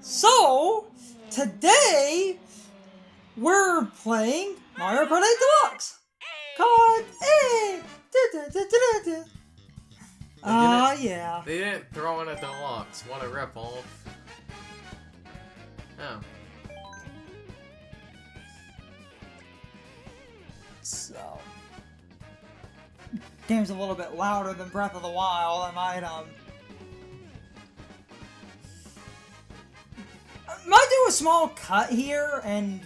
So, today, we're playing Mario Kart 8 Deluxe! Kart 8! Yeah. They didn't throw in a Deluxe. What a ripoff. Oh. So, game's a little bit louder than Breath of the Wild. I might do a small cut here and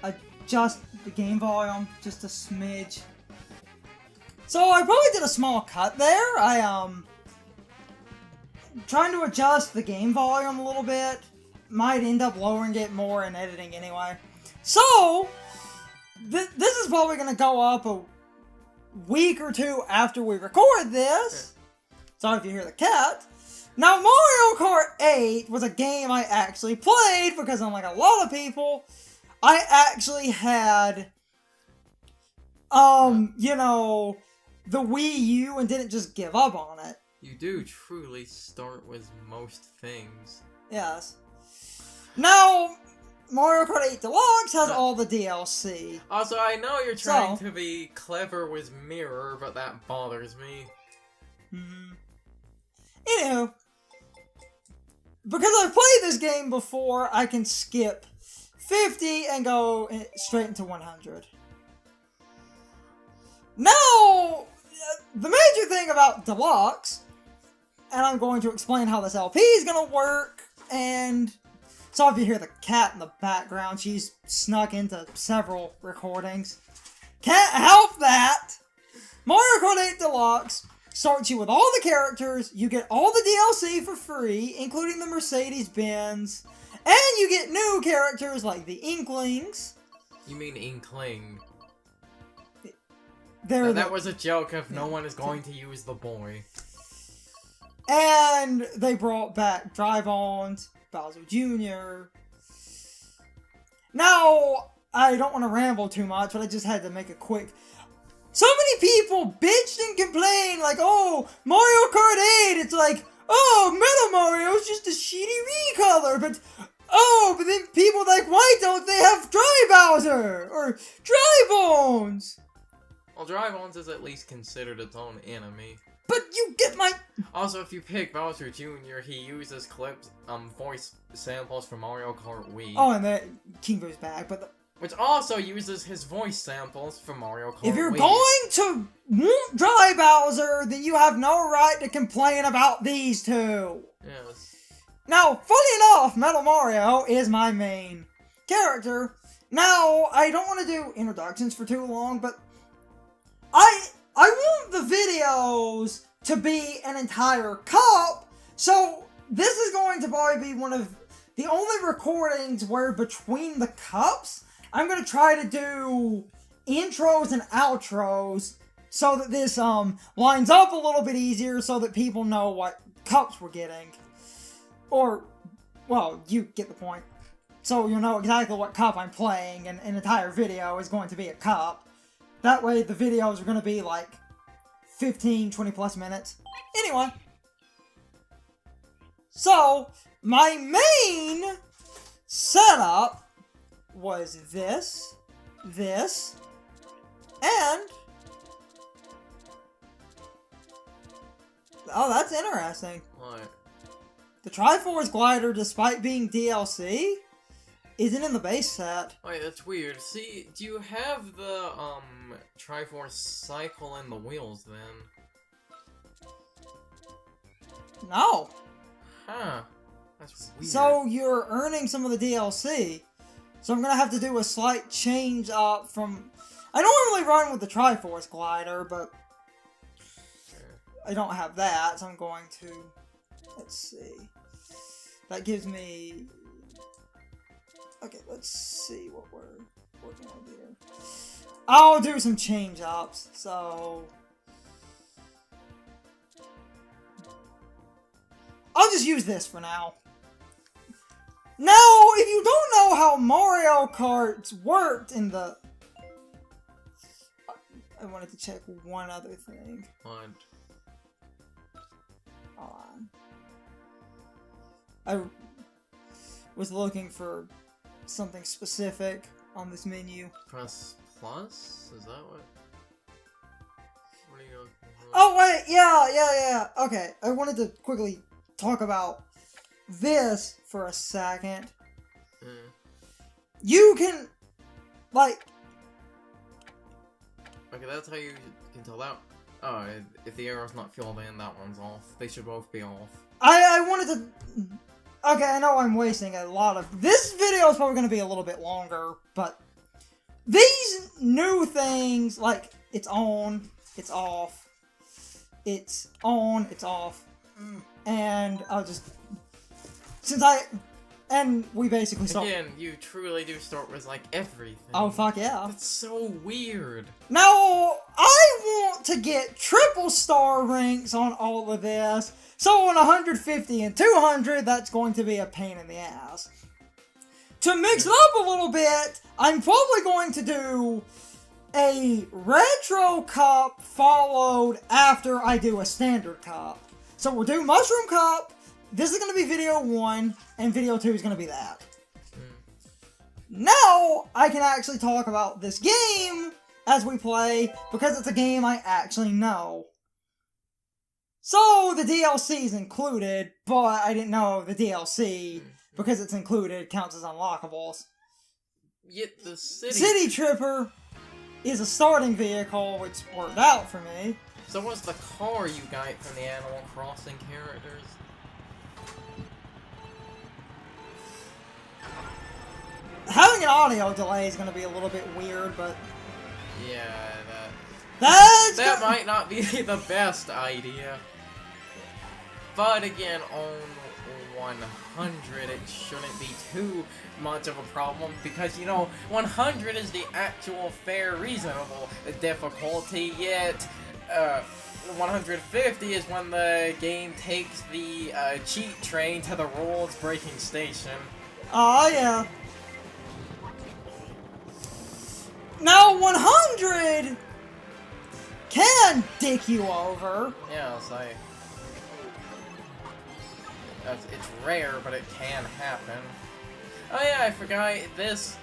adjust the game volume just a smidge. So I probably did a small cut there. Trying to adjust the game volume a little bit. Might end up lowering it more in editing anyway. So, this is probably going to go up a week or two after we record this. Sorry if you hear the cat. Now, Mario Kart 8 was a game I actually played because, unlike a lot of people, I actually had, you know, the Wii U and didn't just give up on it. You do truly start with most things. Yes. Now, Mario Kart 8 Deluxe has all the DLC. Also, I know you're trying to be clever with Mirror, but that bothers me. Anywho, because I've played this game before, I can skip 50 and go straight into 100. Now, the major thing about Deluxe, and I'm going to explain how this LP is going to work, and so if you hear the cat in the background, she's snuck into several recordings. Can't help that! Mario Kart 8 Deluxe starts you with all the characters, you get all the DLC for free, including the Mercedes-Benz, and you get new characters like the Inklings. You mean Inkling. That was a joke if no one is going to use the boy. And they brought back Drive-Ons, Bowser Jr. Now, I don't want to ramble too much, but I just had to make a quick... So many people bitched and complained, like, oh, Mario Kart 8, it's like, oh, Metal Mario's just a shitty recolor, but then people like, why don't they have Dry Bowser? Or Dry Bones? Well, Drive-Ons is at least considered its own enemy. But you get my... Also, if you pick Bowser Jr., he uses clips, voice samples from Mario Kart Wii. Oh, and the King Boo's back, but... Which also uses his voice samples from Mario Kart Wii. If you're going to want Dry Bowser, then you have no right to complain about these two. Yes. Now, funny enough, Metal Mario is my main character. Now, I don't want to do introductions for too long, but I want the videos to be an entire cup, so this is going to probably be one of the only recordings where between the cups, I'm going to try to do intros and outros so that this lines up a little bit easier so that people know what cups we're getting. Or, well, you get the point. So you'll know exactly what cup I'm playing, and an entire video is going to be a cup. That way the videos are going to be like 15, 20 plus minutes. Anyway. So, my main setup was this, and... Oh, that's interesting. What? The Triforce glider, despite being DLC, isn't in the base set. Wait, that's weird. See, do you have the, Triforce cycle in the wheels, then? No. Huh. That's weird. So, you're earning some of the DLC. So I'm gonna have to do a slight change up from... I normally run with the Triforce glider, but I don't have that, so I'm going to... Let's see. That gives me... Okay, let's see what we're working on here. I'll do some change-ups, so... I'll just use this for now. Now, if you don't know how Mario Kart worked in the... I wanted to check one other thing. What? Hold on. was looking for something specific on this menu. Press plus? Is that what? What are you looking for? Oh, wait, yeah. Okay, I wanted to quickly talk about this for a second. You can, like... Okay, that's how you can tell that. Oh, if the arrow's not filled in, that one's off. They should both be off. I wanted to... Okay, I know I'm wasting a lot of... This video is probably going to be a little bit longer, but... These new things, like, it's on, it's off, it's on, it's off, and I'll just... And we basically start... Again, you truly do start with, like, everything. Oh, fuck yeah. That's so weird. Now, I want to get triple star ranks on all of this, so on 150 and 200, that's going to be a pain in the ass. To mix it up a little bit, I'm probably going to do a retro cup followed after I do a standard cup. So we'll do Mushroom Cup. This is going to be video 1, and video 2 is going to be that. Now, I can actually talk about this game as we play, because it's a game I actually know. So, the DLC is included, but I didn't know the DLC, because it's included, counts as unlockables. Yet the City Tripper is a starting vehicle, which worked out for me. So what's the car you got from the Animal Crossing characters? Having an audio delay is going to be a little bit weird, but... Yeah, that might not be the best idea. But again, on 100, it shouldn't be too much of a problem, because, you know, 100 is the actual fair, reasonable difficulty, yet 150 is when the game takes the cheat train to the rules-breaking station. Oh, yeah. Now, 100 can dick you over. Yeah, it's like... It's rare, but it can happen. Oh yeah, I forgot this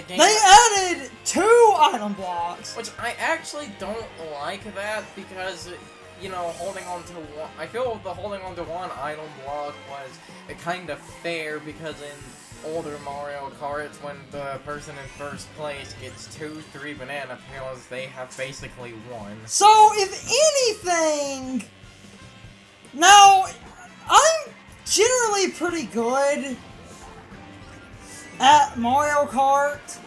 game... They added 2 item blocks! Which I actually don't like that, because, you know, holding on to one... I feel the holding on to one item block was kind of fair, because in older Mario Karts, when the person in first place gets 2-3 banana peels, they have basically won. So, if anything... Now, I'm generally pretty good at Mario Kart.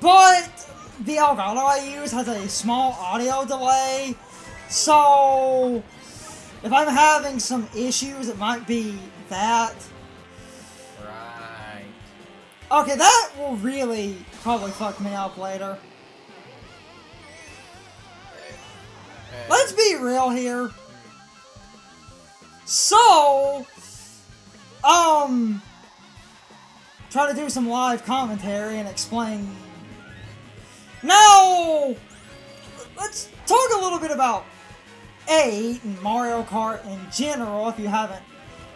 But the Elgato I use has a small audio delay. So, if I'm having some issues, it might be that. Right. Okay, that will really probably fuck me up later. Let's be real here. So, try to do some live commentary and explain. Now, let's talk a little bit about 8 and Mario Kart in general, if you haven't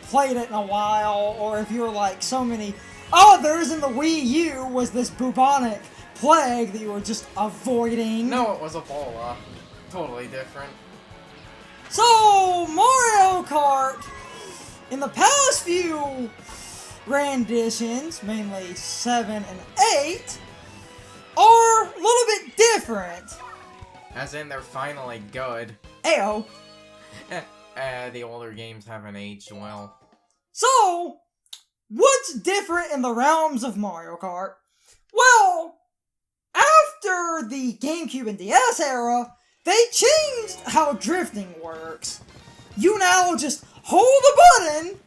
played it in a while, or if you're like so many others in the Wii U was this bubonic plague that you were just avoiding. No, it was Ebola. Totally different. So, Mario Kart, in the past few renditions, mainly 7 and 8, are a little bit different. As in, they're finally good. Ayo. The older games haven't aged well. So, what's different in the realms of Mario Kart? Well, after the GameCube and DS era, they changed how drifting works. You now just hold the button,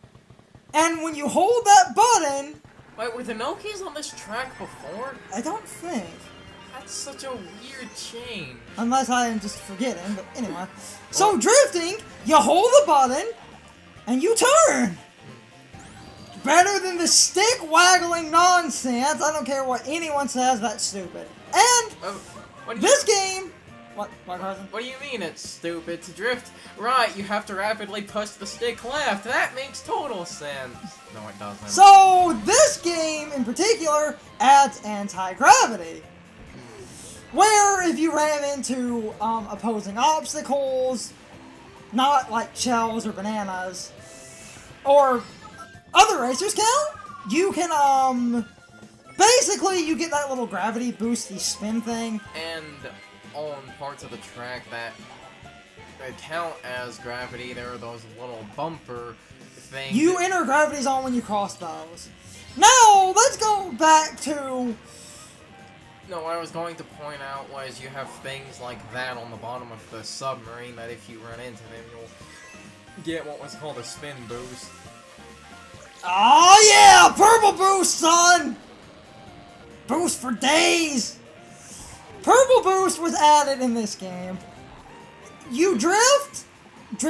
and when you hold that button... Wait, were the Nokis on this track before? I don't think. That's such a weird change. Unless I am just forgetting, but anyway. So drifting, you hold the button, and you turn! Better than the stick-waggling nonsense. I don't care what anyone says, that's stupid. And this game What, Carson? What do you mean it's stupid? To drift right, you have to rapidly push the stick left. That makes total sense. No, it doesn't. So, this game in particular adds anti-gravity. Where if you ran into opposing obstacles, not like shells or bananas, or other racers count, you can, basically you get that little gravity boosty spin thing. And on parts of the track that count as gravity, there are those little bumper things. You enter gravity zone when you cross those. Now, let's go back to... No, what I was going to point out was you have things like that on the bottom of the submarine that if you run into them, you'll get what was called a spin boost. Oh yeah! Purple boost, son! Boost for days! Purple boost was added in this game. You drift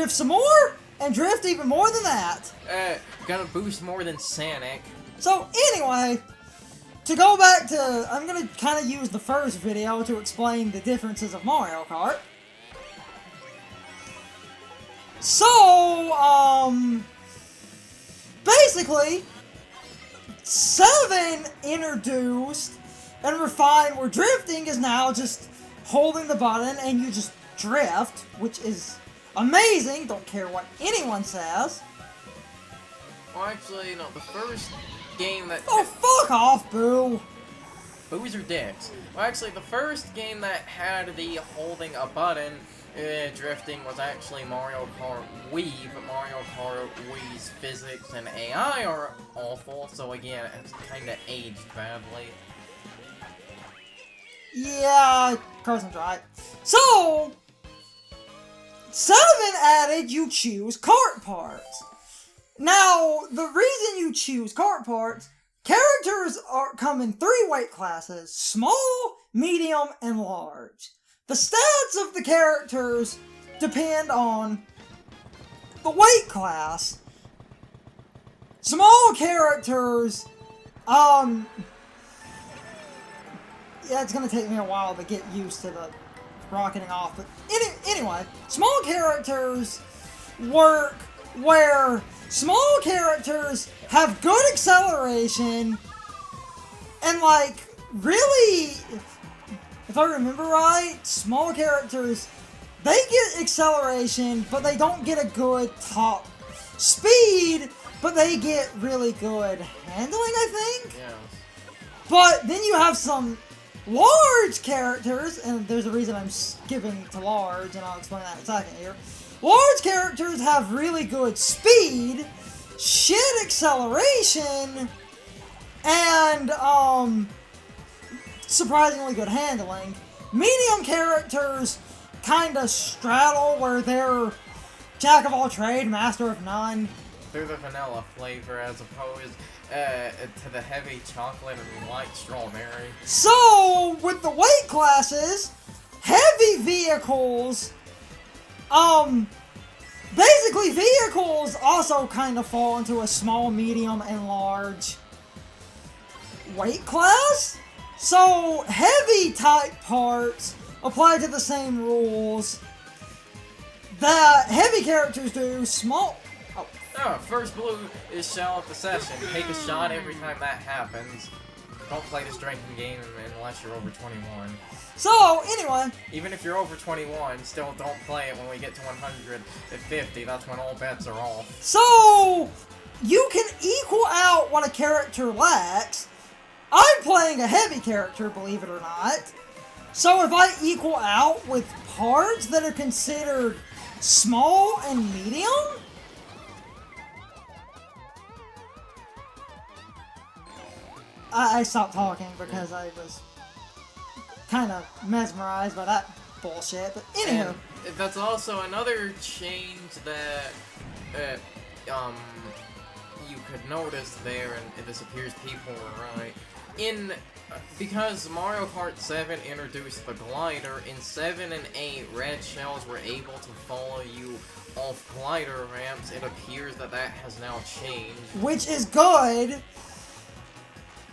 some more, and drift even more than that. Gonna boost more than Sonic. So anyway, to go back to, I'm gonna kind of use the first video to explain the differences of Mario Kart. So, basically, 7 introduced and refined where drifting is now just holding the button and you just drift, which is amazing, don't care what anyone says. Well, actually, no, the first game that... Oh, fuck off, Boo! Boos are dicks. Well, actually, the first game that had the holding a button drifting was actually Mario Kart Wii, but Mario Kart Wii's physics and AI are awful, so again, it's kinda aged badly. Yeah, Carson's right. So, 7 added you choose kart parts. Now, the reason you choose kart parts, characters come in 3 weight classes: small, medium, and large. The stats of the characters depend on the weight class. Small characters, yeah, it's gonna take me a while to get used to the rocketing off, but anyway, small characters work where small characters have good acceleration and, like, really, if I remember right, small characters, they get acceleration, but they don't get a good top speed, but they get really good handling, I think? Yeah. But then you have some large characters, and there's a reason I'm skipping to large, and I'll explain that in a second here. Large characters have really good speed, shit acceleration, and, surprisingly good handling. Medium characters kinda straddle where they're jack of all trade, master of none. They're the vanilla flavor as opposed to the heavy chocolate and light strawberry. So, with the weight classes, heavy vehicles, basically vehicles also kind of fall into a small, medium, and large weight class. So, heavy type parts apply to the same rules that heavy characters do. Small... Oh, first blue is shell of the session. Take a shot every time that happens. Don't play this drinking game unless you're over 21. So, anyway. Even if you're over 21, still don't play it when we get to 150. That's when all bets are off. So, you can equal out what a character lacks. I'm playing a heavy character, believe it or not. So if I equal out with parts that are considered small and medium, I stopped talking because I was kind of mesmerized by that bullshit, but anywho. And that's also another change that, you could notice there, and this appears people were right. Because Mario Kart 7 introduced the glider, in 7 and 8, red shells were able to follow you off glider ramps. It appears that that has now changed. Which is good.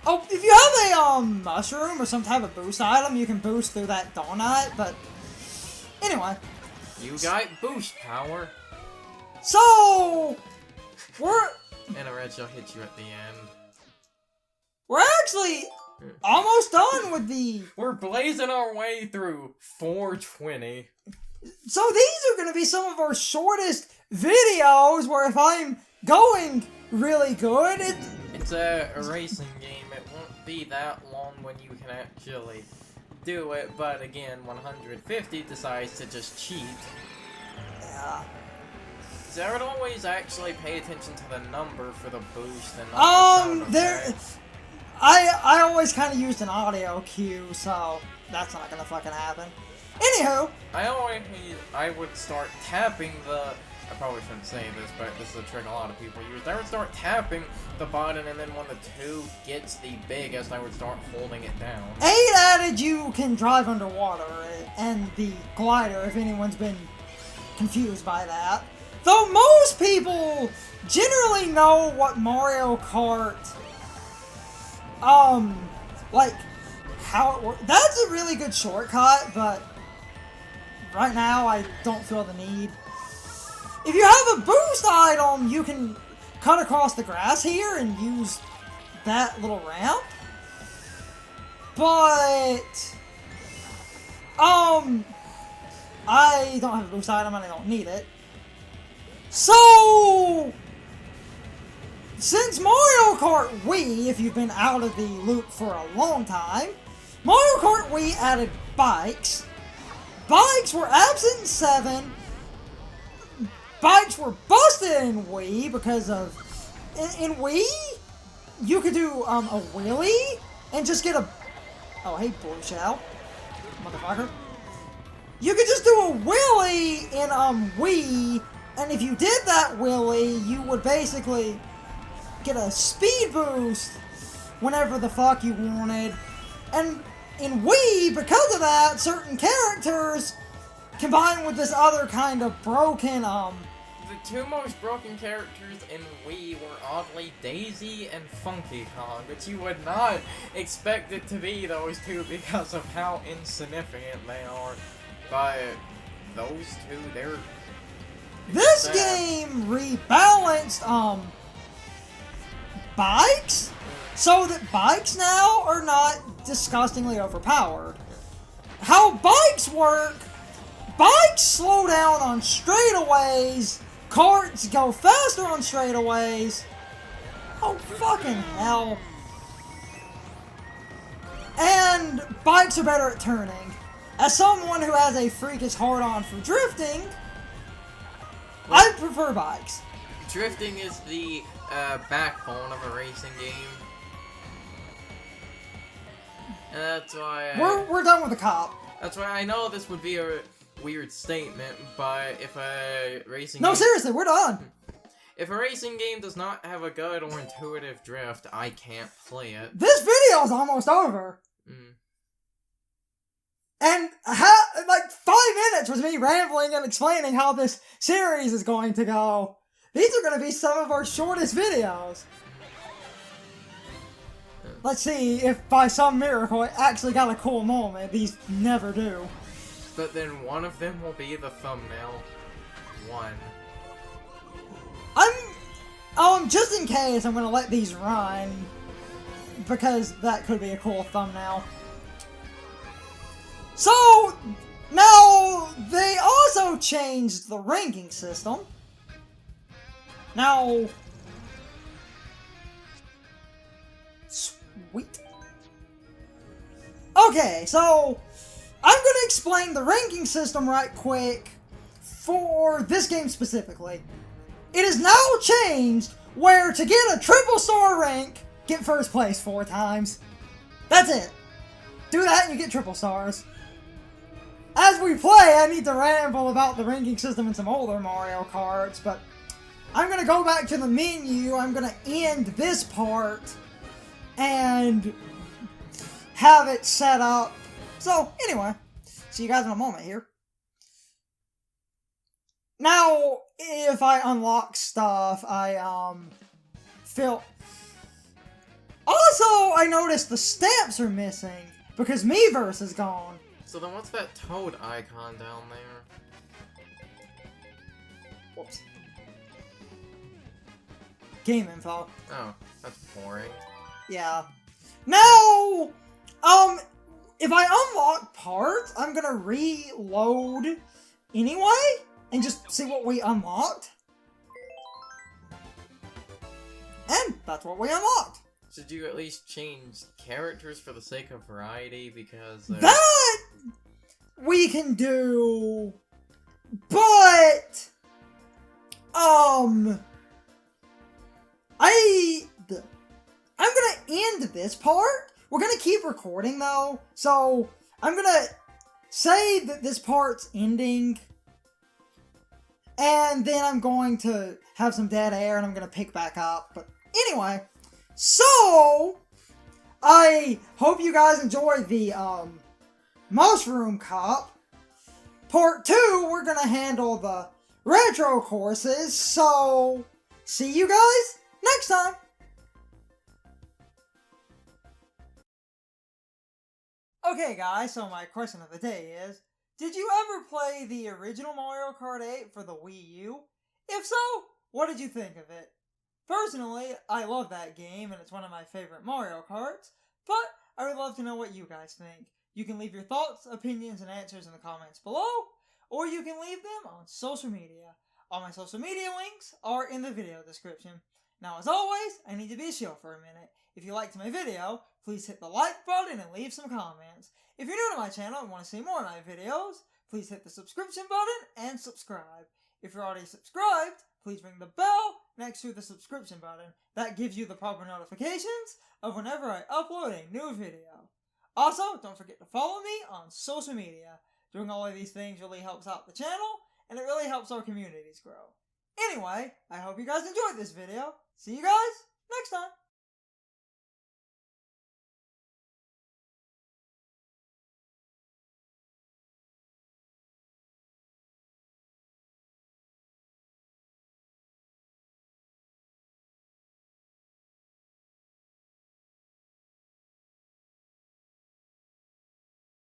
Oh, if you have a, mushroom or some type of boost item, you can boost through that donut, but Anyway. You got boost power. So, And a red shell hits you at the end. We're actually almost done with the... We're blazing our way through 420. So these are going to be some of our shortest videos where if I'm going really good, It's a racing game. It won't be that long when you can actually do it, but again, 150 decides to just cheat. Yeah. So I would always actually pay attention to the number for the boost and not the sound effect. I always kind of used an audio cue, so that's not gonna fucking happen. Anywho, I would start tapping the. I probably shouldn't say this, but this is a trick a lot of people use. I would start tapping the button, and then when the 2 gets the biggest, I would start holding it down. 8 added you can drive underwater and the glider, if anyone's been confused by that. Though most people generally know what Mario Kart, like, how it works. That's a really good shortcut, but right now I don't feel the need. If you have a boost item, you can cut across the grass here and use that little ramp. But, I don't have a boost item and I don't need it. So, since Mario Kart Wii, if you've been out of the loop for a long time, Mario Kart Wii added bikes. Bikes were absent in 7. Bikes were busted in Wii because of... In Wii, you could do a wheelie and just get a... Oh, hey, Blue Shell. Motherfucker. You could just do a wheelie in Wii, and if you did that wheelie, you would basically get a speed boost whenever the fuck you wanted. And in Wii, because of that, certain characters combined with this other kind of broken, The 2 most broken characters in Wii were oddly Daisy and Funky Kong, but you would not expect it to be those 2 because of how insignificant they are. But those 2, they're... This game rebalanced, bikes? So that bikes now are not disgustingly overpowered. How bikes work, bikes slow down on straightaways, carts go faster on straightaways. Oh, fucking hell. And bikes are better at turning. As someone who has a freakish hard-on for drifting, I prefer bikes. Drifting is the backbone of a racing game. And that's why We're done with the cop. That's why I know this would be a weird statement, but if a racing No, game... seriously, we're done. If a racing game does not have a good or intuitive drift, I can't play it. This video is almost over. And like 5 minutes was me rambling and explaining how this series is going to go. These are going to be some of our shortest videos. Let's see if by some miracle it actually got a cool moment. These never do. But then one of them will be the thumbnail. One. Just in case, I'm going to let these run. Because that could be a cool thumbnail. So, now, they also changed the ranking system. Now... Sweet. Okay, so... I'm gonna explain the ranking system right quick for this game specifically. It is now changed where to get a triple star rank, get first place 4 times. That's it. Do that and you get triple stars. As we play, I need to ramble about the ranking system in some older Mario Karts, but I'm going to go back to the menu, I'm going to end this part, and have it set up. So, anyway, see you guys in a moment here. Now, if I unlock stuff, I, feel... Also, I noticed the stamps are missing, because Miiverse is gone. So then what's that toad icon down there? Whoops. Game info. Oh, that's boring. Yeah. Now, if I unlock parts, I'm gonna reload anyway, and just see what we unlocked. And that's what we unlocked. Should you at least change characters for the sake of variety? Because that we can do, but I'm gonna end this part. We're gonna keep recording though, so I'm gonna say that this part's ending, and then I'm going to have some dead air and I'm gonna pick back up. But anyway, so I hope you guys enjoyed the Mushroom Cup. Part 2, we're gonna handle the retro courses, so see you guys next time! Okay guys, so my question of the day is, did you ever play the original Mario Kart 8 for the Wii U? If so, what did you think of it? Personally, I love that game and it's one of my favorite Mario Karts, but I would love to know what you guys think. You can leave your thoughts, opinions, and answers in the comments below, or you can leave them on social media. All my social media links are in the video description. Now as always, I need to be chill for a minute. If you liked my video, please hit the like button and leave some comments. If you're new to my channel and want to see more of my videos, please hit the subscription button and subscribe. If you're already subscribed, please ring the bell next to the subscription button. That gives you the proper notifications of whenever I upload a new video. Also, don't forget to follow me on social media. Doing all of these things really helps out the channel, and it really helps our communities grow. Anyway, I hope you guys enjoyed this video. See you guys next time.